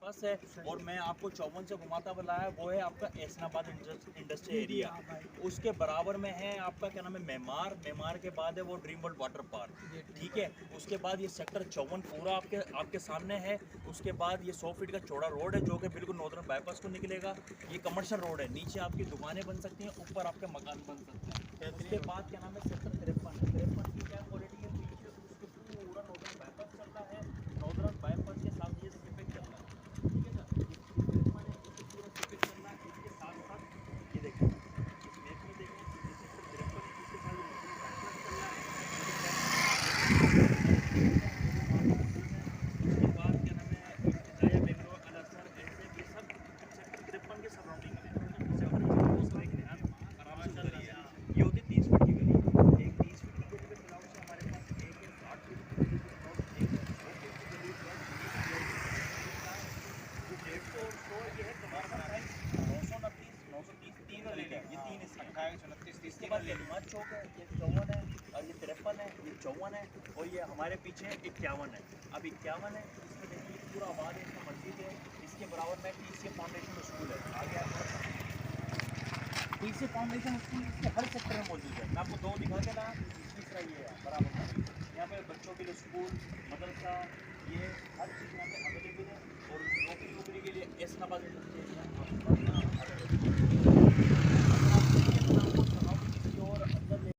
Bypass है और मैं आपको चौवन से घुमाता बुलाया वो है आपका एहसनाबाद इंडस्ट्रियल एरिया। उसके बराबर में है आपका क्या नाम है मेमार के बाद है वो ड्रीम वर्ल्ड वाटर पार्क, ठीक है। उसके बाद ये सेक्टर 54 पूरा आपके सामने है। उसके बाद ये 100 फीट का चौड़ा रोड है जो कि बिल्कुल नॉर्दर्न बाईपास को निकलेगा। ये कमर्शियल रोड है, नीचे आपकी दुकानें बन सकती हैं, ऊपर आपके मकान बन सकते हैं। उसके बाद क्या नाम है सेक्टर 53 की क्या क्वालिटी है, पीछे उसके पूरा नॉर्दर्न बाईपास चल रहा है। नॉर्दर्न बाईपास के साथ ये सिपेक चल रहा है, ठीक है सर। ये 53 है, इससे पूरा सिपेक चल रहा है। इसके साथ साथ ये देखें, इस मैप में देखें, ये सेक्टर 53 है, इसके साथ नॉर्दर्न बाईपास चल रहा है। उसके बाद क्या नाम है हिदाया बेंगलोर अलासर ऐसे ये सब सेक्टर 53 के सराउंडिंग में आराम से उतरिए। ये होती 30 फीट की गली। एक 30 फीट की गली में प्लाट से हमारे पास एक है 60 फीट की गली के प्लॉट, एक है 100 फीट की गली प्लॉट। जो 150 और 100 ये है कमाल का प्राइस 929 930 तीन गली है। ये तीन इसके 28 29 30 इसके बाद लिमाज चौक है, ये 54 है और ये 53 है, ये 54 है और ये हमारे पीछे 51 है। अब 51 है, इसमें देखिए पूरा आबाद है, इसका मस्जिद है, इसके बराबर में टीसी फाउंडेशन स्कूल है। आगे आप टीसी फाउंडेशन स्कूल इसके हर सेक्टर में मौजूद है। मैं आपको दो दिखा के ना, तीसरा ये है बराबर में। यहाँ पे बच्चों के लिए स्कूल, मदरसा, ये हर चीज़ यहाँ पे अवेलेबल है और नौकरी के लिए एहसनाबाद इंडस्ट्री एरिया